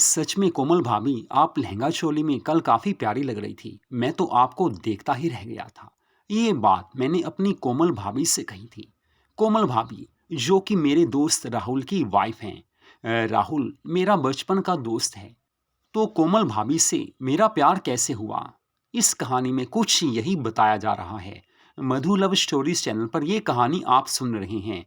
सच में कोमल भाभी, आप लहंगा चोली में कल काफी प्यारी लग रही थी। मैं तो आपको देखता ही रह गया था। ये बात मैंने अपनी कोमल भाभी से कही थी। कोमल भाभी, जो कि मेरे दोस्त राहुल की वाइफ हैं। राहुल मेरा बचपन का दोस्त है। तो कोमल भाभी से मेरा प्यार कैसे हुआ, इस कहानी में कुछ यही बताया जा रहा है। मधु लव स्टोरीज चैनल पर यह कहानी आप सुन रहे हैं।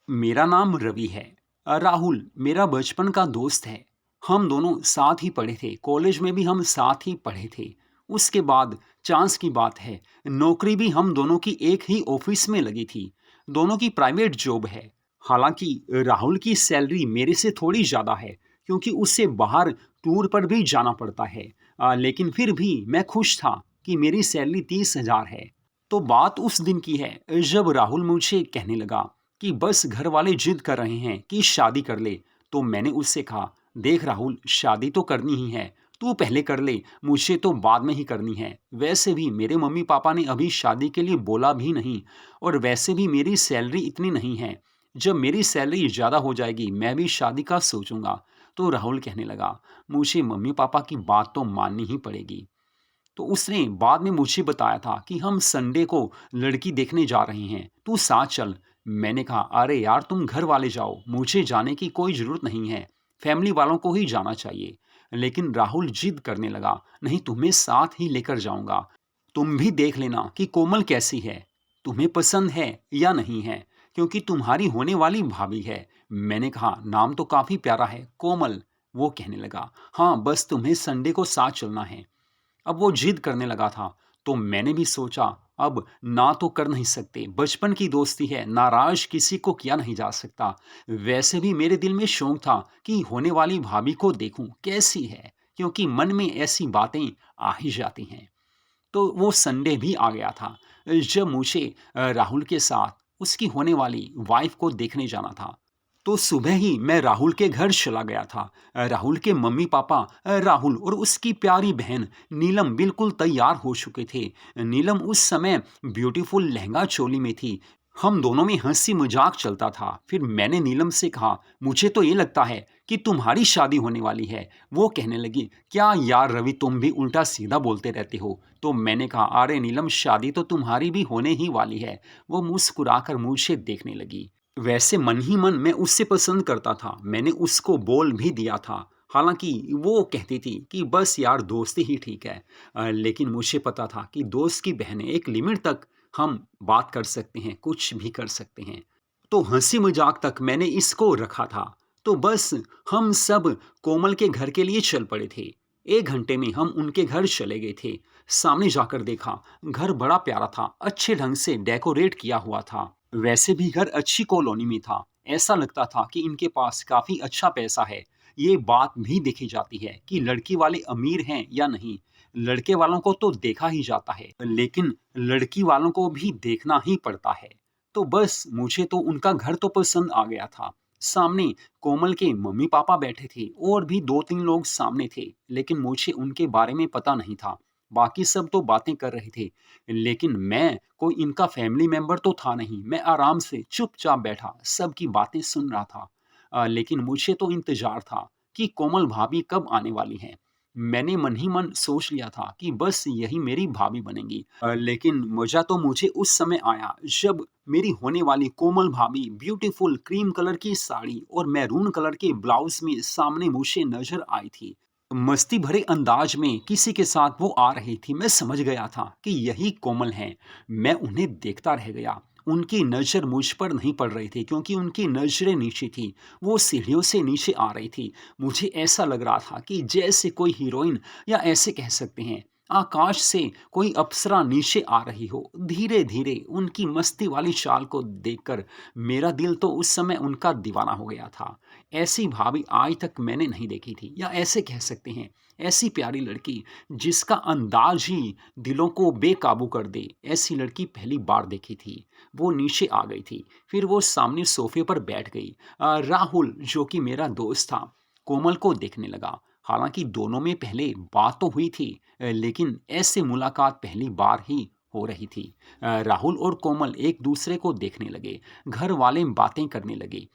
मेरा नाम रवि है। राहुल मेरा बचपन का दोस्त है। हम दोनों साथ ही पढ़े थे, कॉलेज में भी हम साथ ही पढ़े थे। उसके बाद चांस की बात है, नौकरी भी हम दोनों की एक ही ऑफिस में लगी थी। दोनों की प्राइवेट जॉब है। हालांकि राहुल की सैलरी मेरे से थोड़ी ज़्यादा है, क्योंकि उससे बाहर टूर पर भी जाना पड़ता है। लेकिन फिर भी मैं खुश था कि मेरी सैलरी 30,000 है। तो बात उस दिन की है जब राहुल मुझे कहने लगा कि बस घर वाले जिद कर रहे हैं कि शादी कर ले। तो मैंने उससे कहा, देख राहुल, शादी तो करनी ही है, तू पहले कर ले, मुझे तो बाद में ही करनी है। वैसे भी मेरे मम्मी पापा ने अभी शादी के लिए बोला भी नहीं, और वैसे भी मेरी सैलरी इतनी नहीं है। जब मेरी सैलरी ज़्यादा हो जाएगी मैं भी शादी का सोचूंगा। तो राहुल कहने लगा, मुझे मम्मी पापा की बात तो माननी ही पड़ेगी। तो उसने बाद में मुझे बताया था कि हम संडे को लड़की देखने जा रहे हैं, तू साथ चल। मैंने कहा, अरे यार, तुम घर वाले जाओ, मुझे जाने की कोई ज़रूरत नहीं है, फैमिली वालों को ही जाना चाहिए। लेकिन राहुल जिद करने लगा, नहीं, तुम्हें साथ ही लेकर जाऊंगा। तुम भी देख लेना कि कोमल कैसी है, तुम्हें पसंद है या नहीं है, क्योंकि तुम्हारी होने वाली भाभी है। मैंने कहा, नाम तो काफ़ी प्यारा है, कोमल। वो कहने लगा, हाँ, बस तुम्हें संडे को साथ चलना है। अब वो जिद करने लगा था, तो मैंने भी सोचा, अब ना तो कर नहीं सकते, बचपन की दोस्ती है, नाराज किसी को किया नहीं जा सकता। वैसे भी मेरे दिल में शौक था कि होने वाली भाभी को देखूं कैसी है, क्योंकि मन में ऐसी बातें आ ही जाती हैं। तो वो संडे भी आ गया था जब मुझे राहुल के साथ उसकी होने वाली वाइफ को देखने जाना था। तो सुबह ही मैं राहुल के घर चला गया था। राहुल के मम्मी पापा, राहुल और उसकी प्यारी बहन नीलम बिल्कुल तैयार हो चुके थे। नीलम उस समय ब्यूटीफुल लहंगा चोली में थी। हम दोनों में हंसी मजाक चलता था। फिर मैंने नीलम से कहा, मुझे तो ये लगता है कि तुम्हारी शादी होने वाली है। वो कहने लगी, क्या यार रवि, तुम भी उल्टा सीधा बोलते रहते हो। तो मैंने कहा, अरे नीलम, शादी तो तुम्हारी भी होने ही वाली है। वो मुस्कुराकर मुझे देखने लगी। वैसे मन ही मन मैं उससे पसंद करता था, मैंने उसको बोल भी दिया था। हालांकि वो कहती थी कि बस यार, दोस्ती ही ठीक है। लेकिन मुझे पता था कि दोस्त की बहनें एक लिमिट तक हम बात कर सकते हैं, कुछ भी कर सकते हैं। तो हंसी मजाक तक मैंने इसको रखा था। तो बस हम सब कोमल के घर के लिए चल पड़े थे। 1 घंटे में हम उनके घर चले गए थे। सामने जाकर देखा, घर बड़ा प्यारा था, अच्छे ढंग से डेकोरेट किया हुआ था। वैसे भी घर अच्छी कॉलोनी में था। ऐसा लगता था कि इनके पास काफी अच्छा पैसा है। ये बात भी देखी जाती है कि लड़की वाले अमीर हैं या नहीं। लड़के वालों को तो देखा ही जाता है, लेकिन लड़की वालों को भी देखना ही पड़ता है। तो बस मुझे तो उनका घर तो पसंद आ गया था। सामने कोमल के मम्मी पापा बैठे थे और भी 2-3 लोग सामने थे, लेकिन मुझे उनके बारे में पता नहीं था। बाकी सब तो बातें कर रहे थे, लेकिन मैं कोई इनका फैमिली मेंबर तो था नहीं। मैं आराम से चुपचाप बैठा सबकी बातें सुन रहा था। लेकिन मुझे तो इंतजार था कि कोमल भाभी कब आने वाली हैं। मैंने मन ही मन सोच लिया था कि बस यही मेरी भाभी बनेंगी। लेकिन मजा तो मुझे उस समय आया जब मेरी होने वाली कोमल भाभी ब्यूटीफुल क्रीम कलर की साड़ी और मैरून कलर के ब्लाउज में सामने मुझे नजर आई थी। मस्ती भरे अंदाज में किसी के साथ वो आ रही थी। मैं समझ गया था कि यही कोमल हैं। मैं उन्हें देखता रह गया। उनकी नज़र मुझ पर नहीं पड़ रही थी, क्योंकि उनकी नज़रें नीचे थी। वो सीढ़ियों से नीचे आ रही थी। मुझे ऐसा लग रहा था कि जैसे कोई हीरोइन, या ऐसे कह सकते हैं आकाश से कोई अप्सरा नीचे आ रही हो। धीरे-धीरे उनकी मस्ती वाली चाल को देखकर मेरा दिल तो उस समय उनका दीवाना हो गया था। ऐसी भाभी आज तक मैंने नहीं देखी थी, या ऐसे कह सकते हैं ऐसी प्यारी लड़की जिसका अंदाज ही दिलों को बेकाबू कर दे। ऐसी लड़की पहली बार देखी थी। वो नीचे आ गई थी। फिर वो सामने सोफे पर बैठ गई। राहुल, जो कि मेरा दोस्त था, कोमल को देखने लगा। हालांकि दोनों में पहले बात तो हुई थी, लेकिन ऐसे मुलाकात पहली बार ही हो रही थी। राहुल और कोमल एक दूसरे को देखने लगे। घर वाले बातें करने लगे।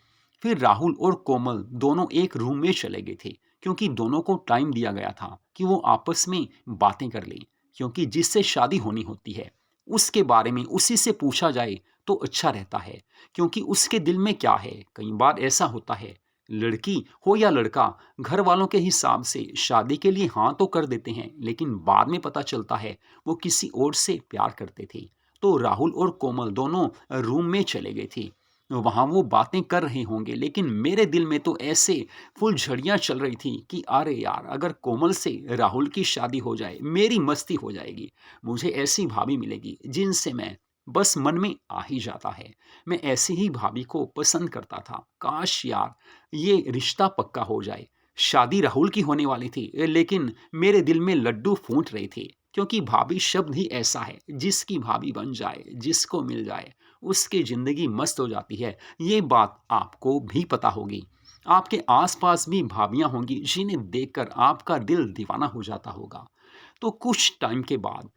फिर राहुल और कोमल दोनों एक रूम में चले गए थे, क्योंकि दोनों को टाइम दिया गया था कि वो आपस में बातें कर लें, क्योंकि जिससे शादी होनी होती है उसके बारे में उसी से पूछा जाए तो अच्छा रहता है, क्योंकि उसके दिल में क्या है। कई बार ऐसा होता है, लड़की हो या लड़का, घर वालों के हिसाब से शादी के लिए हाँ तो कर देते हैं, लेकिन बाद में पता चलता है वो किसी और से प्यार करते थे। तो राहुल और कोमल दोनों रूम में चले गए थे। वहाँ वो बातें कर रहे होंगे, लेकिन मेरे दिल में तो ऐसे फुलझड़ियाँ चल रही थी कि अरे यार, अगर कोमल से राहुल की शादी हो जाए, मेरी मस्ती हो जाएगी। मुझे ऐसी भाभी मिलेगी जिनसे मैं बस मन में आ ही जाता है। मैं ऐसी ही भाभी को पसंद करता था। काश यार, ये रिश्ता पक्का हो जाए। शादी राहुल की होने वाली थी, लेकिन मेरे दिल में लड्डू फूट रहे थे, क्योंकि भाभी शब्द ही ऐसा है, जिसकी भाभी बन जाए, जिसको मिल जाए, उसकी ज़िंदगी मस्त हो जाती है। ये बात आपको भी पता होगी। आपके आस-पास भी भाभियाँ होंगी जिन्हें देखकर आपका दिल दीवाना हो जाता होगा। तो कुछ टाइम के बाद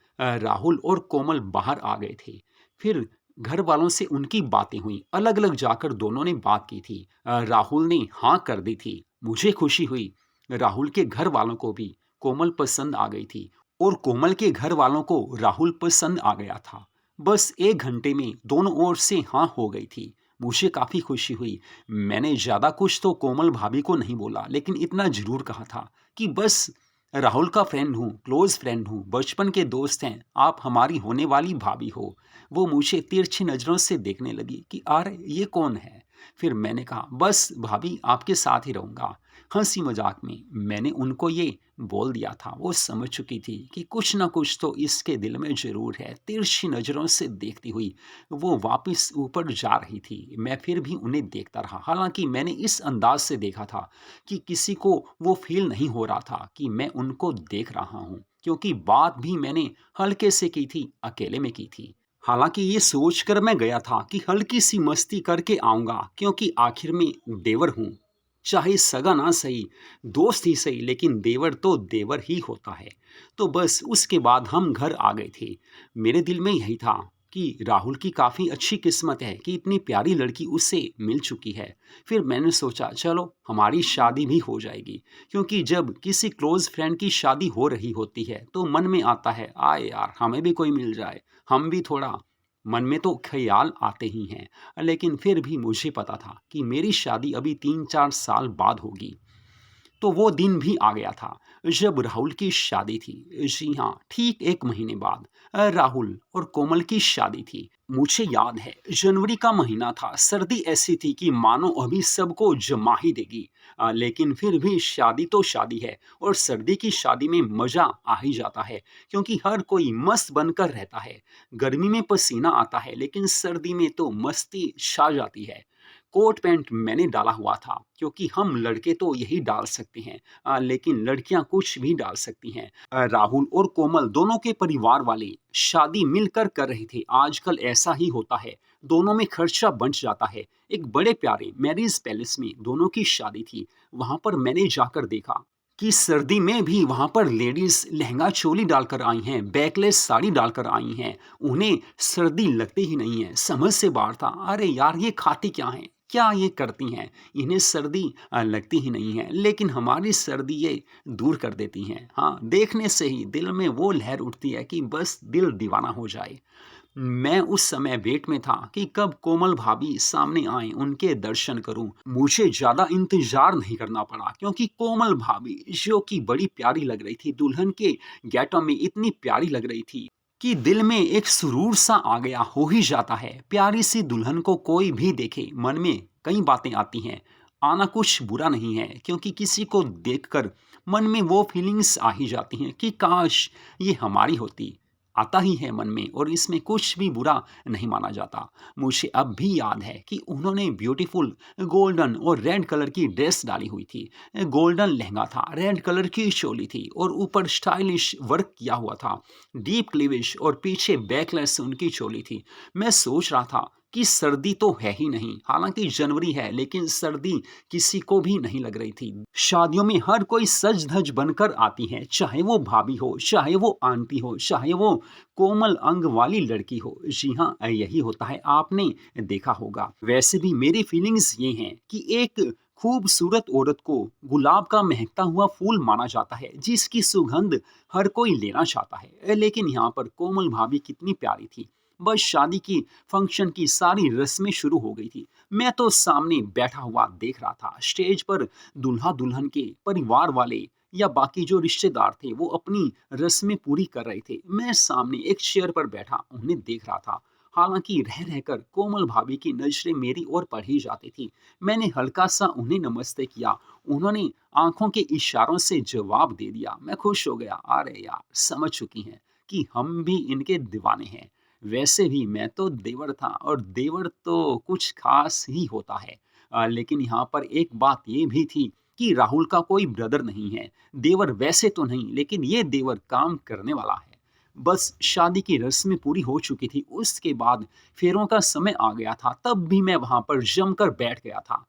राहुल और कोमल बाहर आ गए थे। फिर घर वालों से उनकी बातें हुई। अलग-अलग जाकर दोनों ने बात की थी। राहुल ने हाँ कर दी थी। मुझे खुशी हुई। राहुल के घर वालों को भी कोमल पसंद आ गई थी और कोमल के घर वालों को राहुल पसंद आ गया था। बस 1 घंटे में दोनों ओर से हाँ हो गई थी। मुझे काफ़ी खुशी हुई। मैंने ज़्यादा कुछ तो कोमल भाभी को नहीं बोला, लेकिन इतना ज़रूर कहा था कि बस राहुल का फ्रेंड हूँ, क्लोज़ फ्रेंड हूँ, बचपन के दोस्त हैं, आप हमारी होने वाली भाभी हो। वो मुझे तिरछी नज़रों से देखने लगी कि अरे! ये कौन है? फिर मैंने कहा, बस भाभी, आपके साथ ही रहूँगा। हँसी-मज़ाक में मैंने उनको ये बोल दिया था। वो समझ चुकी थी कि कुछ न कुछ तो इसके दिल में ज़रूर है। तिरछी नज़रों से देखती हुई वो वापस ऊपर जा रही थी। मैं फिर भी उन्हें देखता रहा। हालाँकि मैंने इस अंदाज़ से देखा था कि किसी को वो फ़ील नहीं हो रहा था कि मैं उनको देख रहा हूँ, क्योंकि बात भी मैंने हल्के से की थी, अकेले में की थी। हालाँकि ये सोचकर मैं गया था कि हल्की-सी मस्ती करके आऊँगा, क्योंकि आखिर में देवर हूँ। चाहे सगा ना सही, दोस्त ही सही, लेकिन देवर तो देवर ही होता है। तो बस उसके बाद हम घर आ गए थे। मेरे दिल में यही था कि राहुल की काफ़ी अच्छी किस्मत है कि इतनी प्यारी लड़की उसे मिल चुकी है। फिर मैंने सोचा चलो हमारी शादी भी हो जाएगी, क्योंकि जब किसी क्लोज़ फ्रेंड की शादी हो रही होती है तो मन में आता है, आए यार, हमें भी कोई मिल जाए। हम भी थोड़ा, मन में तो ख़्याल आते ही हैं। लेकिन फिर भी मुझे पता था कि मेरी शादी अभी 3-4 साल बाद होगी। तो वो दिन भी आ गया था जब राहुल की शादी थी। जी हाँ, ठीक 1 महीने बाद राहुल और कोमल की शादी थी। मुझे याद है, जनवरी का महीना था। सर्दी ऐसी थी कि मानो अभी सबको जमा ही देगी। लेकिन फिर भी शादी तो शादी है, और सर्दी की शादी में मज़ा आ ही जाता है, क्योंकि हर कोई मस्त बनकर रहता है। गर्मी में पसीना आता है, लेकिन सर्दी में तो मस्ती छा जाती है। कोट पैंट मैंने डाला हुआ था, क्योंकि हम लड़के तो यही डाल सकते हैं, लेकिन लड़कियां कुछ भी डाल सकती हैं। राहुल और कोमल दोनों के परिवार वाले शादी मिलकर कर रहे थे। आजकल ऐसा ही होता है, दोनों में खर्चा बंट जाता है। एक बड़े प्यारे मैरिज पैलेस में दोनों की शादी थी। वहां पर मैंने जाकर देखा कि सर्दी में भी वहां पर लेडीज लहंगा चोली डालकर आई हैं, बैकलेस साड़ी डालकर आई हैं। उन्हें सर्दी लगती ही नहीं है। समझ से बाहर था, अरे यार, ये खाती क्या हैं, क्या ये करती हैं, इन्हें सर्दी लगती ही नहीं है, लेकिन हमारी सर्दी ये दूर कर देती हैं। हाँ, देखने से ही दिल में वो लहर उठती है कि बस दिल दीवाना हो जाए। मैं उस समय वेट में था कि कब कोमल भाभी सामने आएं, उनके दर्शन करूं। मुझे ज्यादा इंतजार नहीं करना पड़ा, क्योंकि कोमल भाभी, जो कि बड़ी प्यारी लग रही थी, दुल्हन के गेटअप में इतनी प्यारी लग रही थी कि दिल में एक सुरूर सा आ गया। हो ही जाता है, प्यारी सी दुल्हन को कोई भी देखे, मन में कई बातें आती हैं। आना कुछ बुरा नहीं है, क्योंकि किसी को देखकर मन में वो फीलिंग्स आ ही जाती हैं कि काश ये हमारी होती। आता ही है मन में, और इसमें कुछ भी बुरा नहीं माना जाता। मुझे अब भी याद है कि उन्होंने ब्यूटीफुल गोल्डन और रेड कलर की ड्रेस डाली हुई थी। गोल्डन लहंगा था, रेड कलर की चोली थी, और ऊपर स्टाइलिश वर्क किया हुआ था। डीप क्लीविश और पीछे बैकलेस उनकी चोली थी। मैं सोच रहा था कि सर्दी तो है ही नहीं, हालांकि जनवरी है, लेकिन सर्दी किसी को भी नहीं लग रही थी। शादियों में हर कोई सज धज बनकर आती है, चाहे वो भाभी हो, चाहे वो आंटी हो, चाहे वो कोमल अंग वाली लड़की हो। जी हाँ, यही होता है, आपने देखा होगा। वैसे भी मेरी फीलिंग्स ये हैं कि एक खूबसूरत औरत को गुलाब का महकता हुआ फूल माना जाता है, जिसकी सुगंध हर कोई लेना चाहता है। लेकिन यहाँ पर कोमल भाभी कितनी प्यारी थी। बस शादी की फंक्शन की सारी रस्में शुरू हो गई थी। मैं तो सामने बैठा हुआ देख रहा था। स्टेज पर दूल्हा दुल्हन के परिवार वाले या बाकी जो रिश्तेदार थे वो अपनी रस्में पूरी कर रहे थे। मैं सामने एक चेयर पर बैठा उन्हें देख रहा था। हालांकि रह रहकर कोमल भाभी की नजरें मेरी ओर पड़ी जाती थी। मैंने हल्का सा उन्हें नमस्ते किया। उन्होंने आंखों के इशारों से जवाब दे दिया। मैं खुश हो गया। अरे यार, समझ चुकी हैं कि हम भी इनके दीवाने हैं। वैसे भी मैं तो देवर था और देवर तो कुछ खास ही होता है। लेकिन यहाँ पर एक बात ये भी थी कि राहुल का कोई ब्रदर नहीं है। देवर वैसे तो नहीं, लेकिन ये देवर काम करने वाला है। बस शादी की रस्में पूरी हो चुकी थी। उसके बाद फेरों का समय आ गया था। तब भी मैं वहाँ पर जमकर बैठ गया था।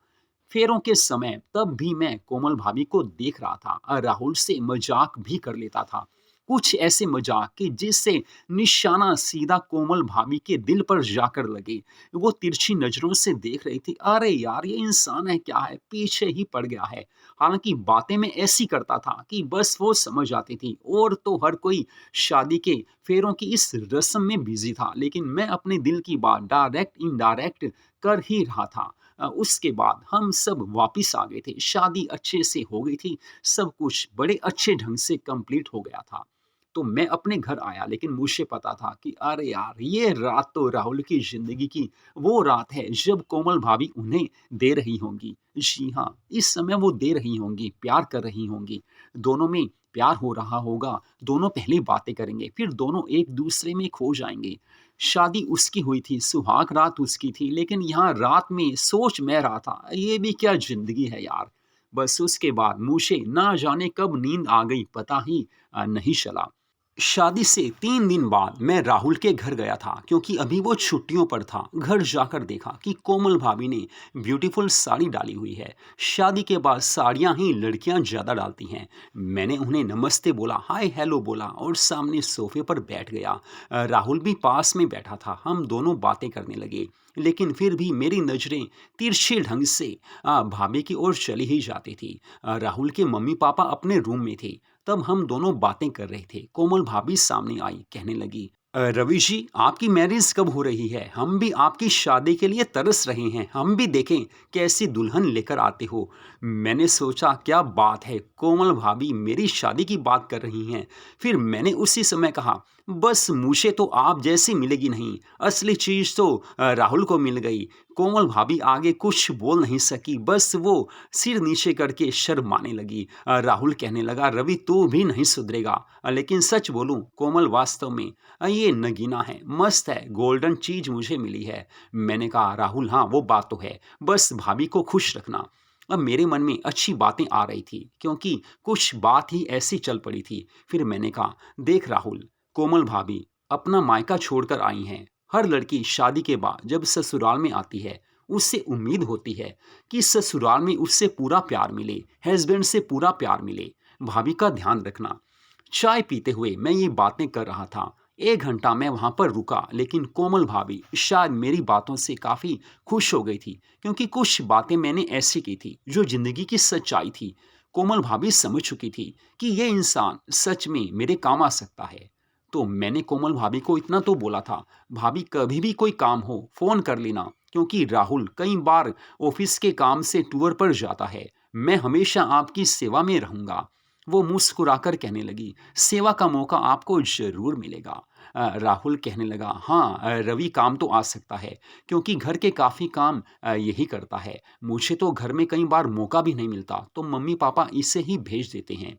फेरों के समय तब भी मैं कोमल भाभी को देख रहा था और राहुल से मजाक भी कर लेता था। कुछ ऐसे मजाक कि जिससे निशाना सीधा कोमल भाभी के दिल पर जाकर लगे। वो तिरछी नजरों से देख रही थी। अरे यार, ये इंसान है क्या है, पीछे ही पड़ गया है। हालांकि बातें मैं ऐसी करता था कि बस वो समझ आती थी। और तो हर कोई शादी के फेरों की इस रस्म में बिजी था, लेकिन मैं अपने दिल की बात डायरेक्ट इनडायरेक्ट कर ही रहा था। उसके बाद हम सब वापिस आ गए थे। शादी अच्छे से हो गई थी। सब कुछ बड़े अच्छे ढंग से कंप्लीट हो गया था। तो मैं अपने घर आया, लेकिन मुझे पता था कि अरे यार, ये रात तो राहुल की ज़िंदगी की वो रात है जब कोमल भाभी उन्हें दे रही होंगी। जी हाँ, इस समय वो दे रही होंगी, प्यार कर रही होंगी। दोनों में प्यार हो रहा होगा, दोनों पहले बातें करेंगे, फिर दोनों एक-दूसरे में खो जाएँगे। शादी उसकी हुई थी, सुहाग रात उसकी थी, लेकिन यहाँ रात में सोच मैं रहा था, ये भी क्या ज़िंदगी है यार। बस उसके बाद मुझे ना जाने कब नींद आ गई, पता ही नहीं चला। शादी से 3 दिन बाद मैं राहुल के घर गया था, क्योंकि अभी वो छुट्टियों पर था। घर जाकर देखा कि कोमल भाभी ने ब्यूटीफुल साड़ी डाली हुई है। शादी के बाद साड़ियाँ ही लड़कियाँ ज़्यादा डालती हैं। मैंने उन्हें नमस्ते बोला, हाय हेलो बोला और सामने सोफे पर बैठ गया। राहुल भी पास में बैठा था। हम दोनों बातें करने लगे, लेकिन फिर भी मेरी नज़रें तिरछे ढंग से भाभी की ओर चली ही जाती थी। राहुल के मम्मी पापा अपने रूम में थे। तब हम दोनों बातें कर रहे थे। कोमल भाभी सामने आई, कहने लगी, रवि जी, आपकी मैरिज कब हो रही है? हम भी आपकी शादी के लिए तरस रहे हैं। हम भी देखें कैसी दुल्हन लेकर आते हो। मैंने सोचा क्या बात है, कोमल भाभी मेरी शादी की बात कर रही हैं। फिर मैंने उसी समय कहा, बस मुझे तो आप जैसी मिलेगी नहीं, असली चीज़ तो राहुल को मिल गई। कोमल भाभी आगे कुछ बोल नहीं सकी, बस वो सिर नीचे करके शर्माने लगी। राहुल कहने लगा, रवि तू भी नहीं सुधरेगा। लेकिन सच बोलूं कोमल, वास्तव में ये नगीना है, मस्त है, गोल्डन चीज मुझे मिली है। मैंने कहा, राहुल हाँ वो बात तो है, बस भाभी को खुश रखना। अब मेरे मन में अच्छी बातें आ रही थी, क्योंकि कुछ बात ही ऐसी चल पड़ी थी। फिर मैंने कहा, देख राहुल, कोमल भाभी अपना मायका छोड़कर आई हैं। हर लड़की शादी के बाद जब ससुराल में आती है, उससे उम्मीद होती है कि ससुराल में उससे पूरा प्यार मिले, हस्बैंड से पूरा प्यार मिले। भाभी का ध्यान रखना। चाय पीते हुए मैं ये बातें कर रहा था। 1 घंटा मैं वहाँ पर रुका, लेकिन कोमल भाभी शायद मेरी बातों से काफ़ी खुश हो गई थी, क्योंकि कुछ बातें मैंने ऐसी की थी जो ज़िंदगी की सच्चाई थी। कोमल भाभी समझ चुकी थी कि ये इंसान सच में मेरे काम आ सकता है। तो मैंने कोमल भाभी को इतना तो बोला था, भाभी कभी भी कोई काम हो फ़ोन कर लेना, क्योंकि राहुल कई बार ऑफिस के काम से टूर पर जाता है। मैं हमेशा आपकी सेवा में रहूँगा। वो मुस्कुराकर कहने लगी, सेवा का मौका आपको ज़रूर मिलेगा। राहुल कहने लगा, हाँ रवि काम तो आ सकता है, क्योंकि घर के काफ़ी काम यही करता है। मुझे तो घर में कई बार मौका भी नहीं मिलता, तो मम्मी पापा इसे ही भेज देते हैं।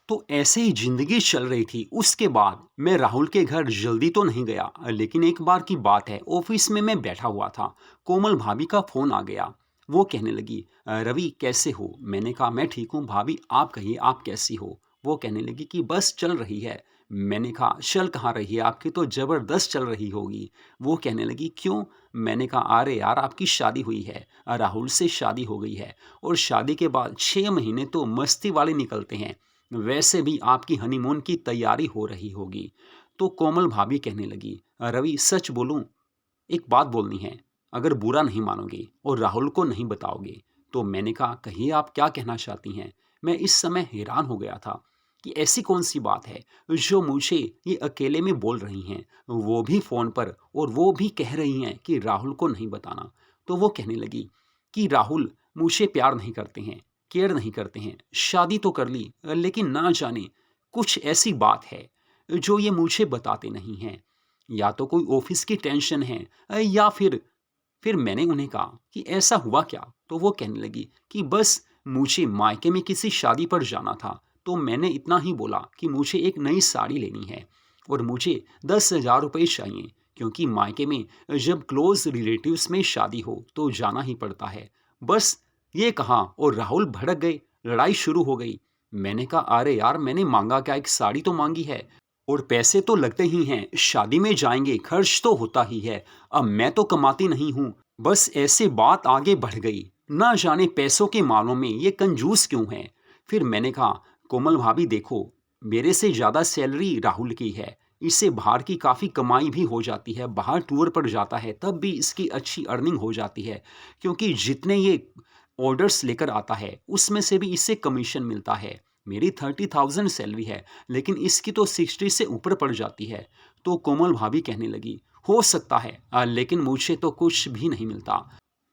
तो ऐसे ही ज़िंदगी चल रही थी। उसके बाद मैं राहुल के घर जल्दी तो नहीं गया, लेकिन एक बार की बात है, ऑफिस में मैं बैठा हुआ था। कोमल भाभी का फ़ोन आ गया। वो कहने लगी, रवि कैसे हो? मैंने कहा, मैं ठीक हूँ भाभी, आप कहिए आप कैसी हो? वो कहने लगी कि बस चल रही है। मैंने कहा, चल कहाँ रही है, आपकी तो ज़बरदस्त चल रही होगी। वो कहने लगी, क्यों? मैंने कहा, अरे यार आपकी शादी हुई है, राहुल से शादी हो गई है, और शादी के बाद 6 महीने तो मस्ती वाले निकलते हैं। वैसे भी आपकी हनीमून की तैयारी हो रही होगी। तो कोमल भाभी कहने लगी, रवि सच बोलूं, एक बात बोलनी है। अगर बुरा नहीं मानोगे और राहुल को नहीं बताओगे, तो मैंने कहा, कहिए आप क्या कहना चाहती हैं? मैं इस समय हैरान हो गया था कि ऐसी कौन-सी बात है जो मुझे ये अकेले में बोल रही हैं, वो भी फ़ोन पर, और वो भी कह रही हैं कि राहुल को नहीं बताना। तो वो कहने लगी कि राहुल मुझसे प्यार नहीं करते हैं, केयर नहीं करते हैं, शादी तो कर ली, लेकिन ना जाने कुछ ऐसी बात है जो ये मुझे बताते नहीं हैं। या तो कोई ऑफ़िस की टेंशन है, या फिर मैंने उन्हें कहा कि ऐसा हुआ क्या? तो वो कहने लगी कि बस मुझे मायके में किसी शादी पर जाना था, तो मैंने इतना ही बोला कि मुझे एक नई साड़ी लेनी है और मुझे 10,000 रुपये चाहिए, क्योंकि मायके में जब क्लोज़ रिलेटिव्स में शादी हो तो जाना ही पड़ता है। बस ये कहा और राहुल भड़क गए, लड़ाई शुरू हो गई। मैंने कहा, अरे यार, मैंने माँगा क्या, एक साड़ी तो माँगी है और पैसे तो लगते ही हैं, शादी में जाएँगे, खर्च तो होता ही है। अब मैं तो कमाती नहीं हूँ। बस ऐसे बात आगे बढ़ गई। ना जाने पैसों के मामलों में ये कंजूस क्यों है। फिर मैंने कहा, कोमल भाभी देखो, मेरे से ज़्यादा सैलरी राहुल की है। इससे बाहर की काफ़ी कमाई भी हो जाती है, बाहर टूर पर जाता है तब भी इसकी अच्छी अर्निंग हो जाती है, क्योंकि जितने ये ऑर्डर्स लेकर आता है उसमें से भी इससे कमीशन मिलता है। मेरी 30,000 सैलरी है, लेकिन इसकी तो 60 से ऊपर पड़ जाती है। तो कोमल भाभी कहने लगी, हो सकता है, लेकिन मुझे तो कुछ भी नहीं मिलता।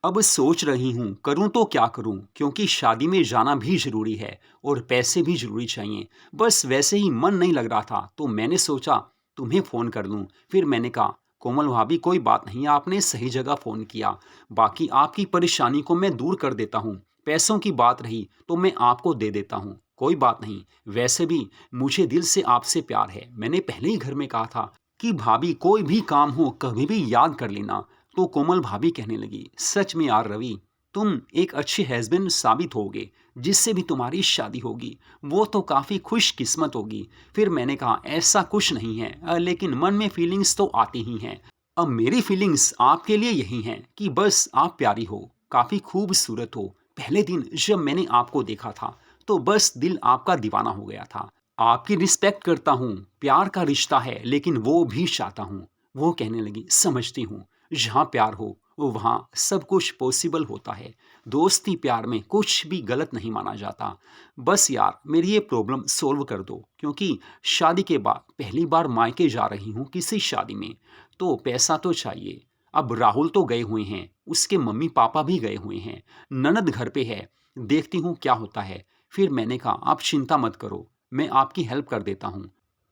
अब सोच रही हूँ करूँ तो क्या करूँ, क्योंकि शादी में जाना भी ज़रूरी है और पैसे भी ज़रूरी चाहिए। बस वैसे ही मन नहीं लग रहा था, तो मैंने सोचा तुम्हें फ़ोन कर लूँ। फिर मैंने कहा, कोमल भाभी कोई बात नहीं, आपने सही जगह फ़ोन किया। बाकी आपकी परेशानी को मैं दूर कर देता हूँ। पैसों की बात रही तो मैं आपको दे देता हूँ, कोई बात नहीं। वैसे भी मुझे दिल से आपसे प्यार है। मैंने पहले ही घर में कहा था कि भाभी कोई भी काम हो कभी भी याद कर लेना। तो कोमल भाभी कहने लगी, सच में यार रवि, तुम एक अच्छे हस्बैंड साबित होगे, जिससे भी तुम्हारी शादी होगी वो तो काफ़ी खुशकिस्मत होगी। फिर मैंने कहा, ऐसा कुछ नहीं है, लेकिन मन में फीलिंग्स तो आती ही हैं। अब मेरी फीलिंग्स आपके लिए यही हैं कि बस आप प्यारी हो, काफ़ी खूबसूरत हो। पहले दिन जब मैंने आपको देखा था तो बस दिल आपका दीवाना हो गया था। आपकी रिस्पेक्ट करता हूँ, प्यार का रिश्ता है लेकिन वो भी चाहता हूँ। वो कहने लगी, समझती हूँ, जहाँ प्यार हो वहाँ सब कुछ पॉसिबल होता है। दोस्ती प्यार में कुछ भी गलत नहीं माना जाता। बस यार मेरी ये प्रॉब्लम सॉल्व कर दो, क्योंकि शादी के बाद पहली बार मायके जा रही हूँ किसी शादी में, तो पैसा तो चाहिए। अब राहुल तो गए हुए हैं, उसके मम्मी पापा भी गए हुए हैं, ननद घर पे है, देखती हूँ क्या होता है। फिर मैंने कहा, आप चिंता मत करो, मैं आपकी हेल्प कर देता हूँ।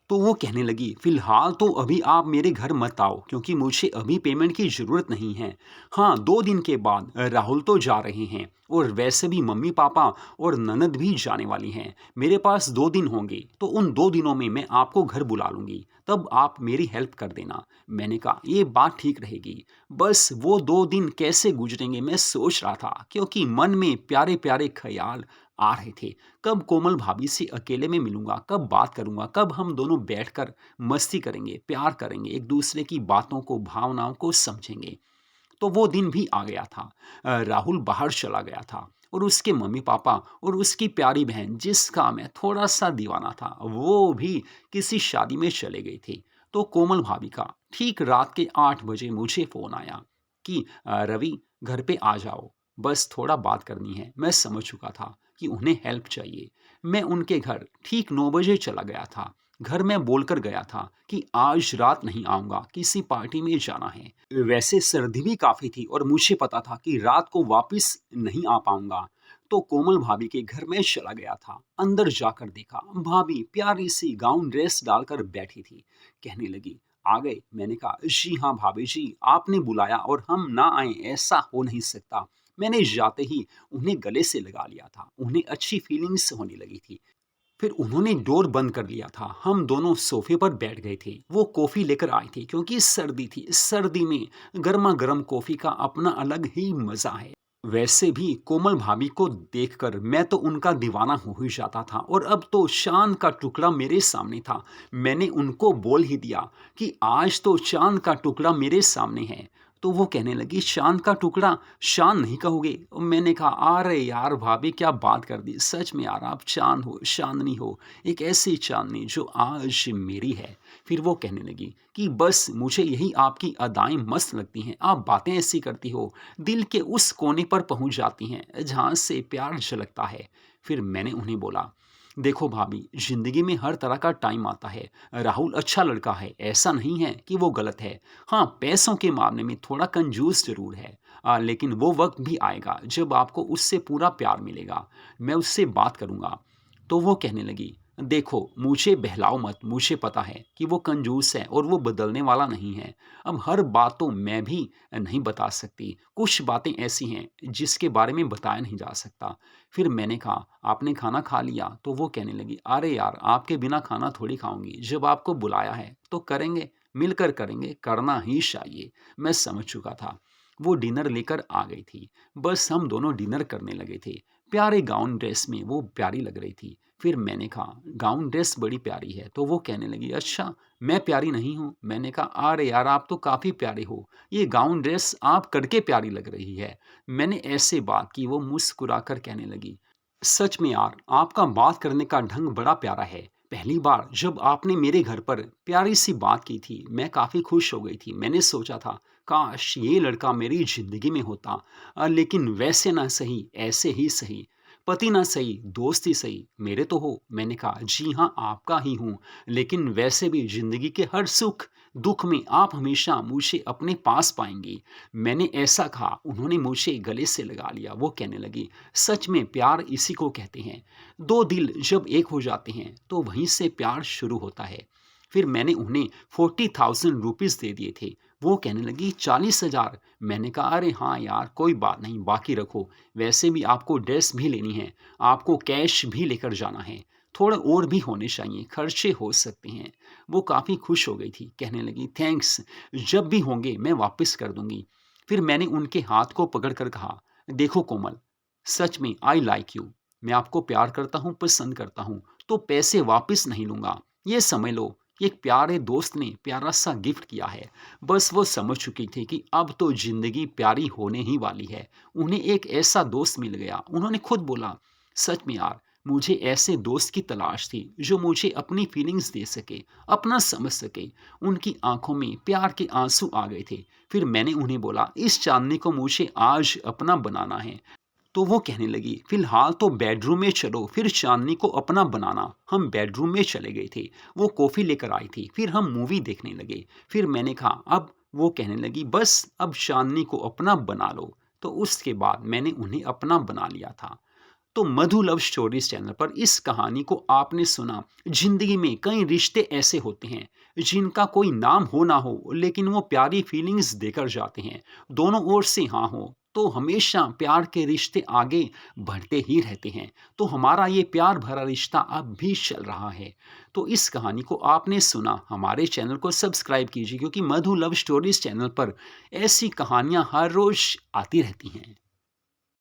तो वो कहने लगी, फ़िलहाल तो अभी आप मेरे घर मत आओ, क्योंकि मुझे अभी पेमेंट की ज़रूरत नहीं है। हाँ, 2 दिन के बाद राहुल तो जा रहे हैं और वैसे भी मम्मी-पापा और ननद भी जाने वाली हैं। मेरे पास 2 दिन होंगे, तो उन 2 दिनों में मैं आपको घर बुला लूँगी, तब आप मेरी हेल्प कर देना। मैंने कहा, ये बात ठीक रहेगी। बस वो 2 दिन कैसे गुज़रेंगे मैं सोच रहा था, क्योंकि मन में प्यारे-प्यारे ख़याल आ रहे थे। कब कोमल भाभी से अकेले में मिलूँगा, कब बात करूँगा, कब हम दोनों बैठकर मस्ती करेंगे, प्यार करेंगे, एक दूसरे की बातों को, भावनाओं को समझेंगे। तो वो दिन भी आ गया था। राहुल बाहर चला गया था और उसके मम्मी-पापा और उसकी प्यारी बहन, जिसका मैं थोड़ा-सा दीवाना था, वो भी किसी शादी में चले गए थे। तो कोमल भाभी का ठीक रात के 8 बजे मुझे फ़ोन आया कि रवि, घर पे आ जाओ, बस थोड़ा बात करनी है। मैं समझ चुका था कि उन्हें हेल्प चाहिए। मैं उनके घर ठीक 9 बजे चला गया था। घर में बोलकर गया था कि आज रात नहीं आऊँगा, किसी पार्टी में जाना है। वैसे सर्दी भी काफ़ी थी और मुझे पता था कि रात को वापस नहीं आ पाऊँगा। तो कोमल भाभी के घर में चला गया था। अंदर जाकर देखा, भाभी प्यारी-सी गाउन ड्रेस डालकर बैठी थी। कहने लगी, आ गए? मैंने कहा, जी हाँ भाभी जी, आपने बुलाया और हम ना आएँ ऐसा हो नहीं सकता। मैंने जाते ही उन्हें गले से लगा लिया था। उन्हें अच्छी फीलिंग्स होने लगी थी। फिर उन्होंने डोर बंद कर लिया था। हम दोनों सोफ़े पर बैठ गए थे। वो कॉफ़ी लेकर आए थे, क्योंकि सर्दी थी। सर्दी में गरमा-गरम कॉफ़ी का अपना अलग ही मज़ा है। वैसे भी कोमल भाभी को देखकर मैं तो उनका दीवाना हो ही जाता था और अब तो चाँद का टुकड़ा मेरे सामने था। मैंने उनको बोल ही दिया कि आज तो चाँद का टुकड़ा मेरे सामने है। तो वो कहने लगी, चाँद का टुकड़ा चाँद नहीं कहोगे? और मैंने कहा, अरे यार भाभी क्या बात कर दी, सच में यार आप चाँद हो, चाँदनी हो, एक ऐसी चाँदनी जो आज मेरी है। फिर वो कहने लगी कि बस मुझे यही आपकी अदाएँ मस्त लगती हैं, आप बातें ऐसी करती हो, दिल के उस कोने पर पहुँच जाती हैं, जहाँ से प्यार झलकता है। फिर मैंने उन्हें बोला, देखो भाभी, ज़िंदगी में हर तरह का टाइम आता है। राहुल अच्छा लड़का है, ऐसा नहीं है कि वो गलत है। हाँ, पैसों के मामले में थोड़ा कंजूस ज़रूर है। लेकिन वो वक़्त भी आएगा जब आपको उससे पूरा प्यार मिलेगा। मैं उससे बात करूँगा। तो वो कहने लगी, देखो मुझे बहलाओ मत, मुझे पता है कि वो कंजूस है और वो बदलने वाला नहीं है। अब हर बात तो मैं भी नहीं बता सकती। कुछ बातें ऐसी हैं जिसके बारे में बताया नहीं जा सकता। फिर मैंने कहा, आपने खाना खा लिया? तो वो कहने लगी, अरे यार आपके बिना खाना थोड़ी खाऊँगी। जब आपको बुलाया है तो करेंगे, मिलकर करेंगे, करना ही चाहिए। मैं समझ चुका था। वो डिनर लेकर आ गई थी। बस हम दोनों डिनर करने लगे थे। प्यारे गाउन ड्रेस में वो प्यारी लग रही थी। फिर मैंने कहा, गाउन ड्रेस बड़ी प्यारी है। तो वो कहने लगी, अच्छा मैं प्यारी नहीं हूँ? मैंने कहा, अरे यार आप तो काफ़ी प्यारे हो। ये गाउन ड्रेस आप करके प्यारी लग रही है। मैंने ऐसे बात की। वो मुस्कुराकर कहने लगी, सच में यार आपका बात करने का ढंग बड़ा प्यारा है। पहली बार जब आपने मेरे घर पर प्यारी सी बात की थी, मैं काफ़ी खुश हो गई थी। मैंने सोचा था, काश ये लड़का मेरी ज़िंदगी में होता। लेकिन वैसे ना सही, ऐसे ही सही। पति ना सही, दोस्त ही सही, मेरे तो हो। मैंने कहा, जी हाँ आपका ही हूँ, लेकिन वैसे भी ज़िंदगी के हर सुख दुख में आप हमेशा मुझे अपने पास पाएंगी। मैंने ऐसा कहा, उन्होंने मुझे गले से लगा लिया। वो कहने लगी, सच में प्यार इसी को कहते हैं। दो दिल जब एक हो जाते हैं तो वहीं से प्यार शुरू होता है। फिर मैंने उन्हें 40,000 रुपीज़ दे दिए थे। वो कहने लगी, 40,000? मैंने कहा, अरे हाँ यार कोई बात नहीं, बाकी रखो। वैसे भी आपको ड्रेस भी लेनी है, आपको कैश भी लेकर जाना है। थोड़े और भी होने चाहिए, खर्चे हो सकते हैं। वो काफ़ी खुश हो गई थी, कहने लगी, थैंक्स, जब भी होंगे मैं वापस कर दूंगी। फिर मैंने उनके हाथ को पकड़कर कहा, देखो कोमल, सच में आई लाइक यू। मैं आपको प्यार करता हूँ, पसंद करता हूँ, तो पैसे वापस नहीं लूँगा। ये समझ लो, एक प्यारे दोस्त ने प्यारा सा गिफ्ट किया है। बस वो समझ चुकी थी कि अब तो ज़िंदगी प्यारी होने ही वाली है। उन्हें एक ऐसा दोस्त मिल गया। उन्होंने खुद बोला, सच में यार मुझे ऐसे दोस्त की तलाश थी जो मुझे अपनी फीलिंग्स दे सके, अपना समझ सके। उनकी आँखों में प्यार के आँसू आ गए थे। फिर मैंने उन्हें बोला, इस चाँदनी को मुझे आज अपना बनाना है। तो वो कहने लगी, फिलहाल तो बेडरूम में चलो, फिर चांदनी को अपना बनाना। हम बेडरूम में चले गए थे। वो कॉफ़ी लेकर आई थी। फिर हम मूवी देखने लगे। फिर मैंने कहा, अब? वो कहने लगी, बस अब चांदनी को अपना बना लो। तो उसके बाद मैंने उन्हें अपना बना लिया था। तो मधु लव स्टोरीज चैनल पर इस कहानी को आपने सुना। जिंदगी में कई रिश्ते ऐसे होते हैं जिनका कोई नाम हो ना हो, लेकिन वो प्यारी फीलिंग्स देकर जाते हैं। दोनों ओर से हाँ हो तो हमेशा प्यार के रिश्ते आगे बढ़ते ही रहते हैं। तो हमारा ये प्यार भरा रिश्ता अब भी चल रहा है। तो इस कहानी को आपने सुना, हमारे चैनल को सब्सक्राइब कीजिए, क्योंकि मधु लव स्टोरीज चैनल पर ऐसी कहानियाँ हर रोज आती रहती हैं।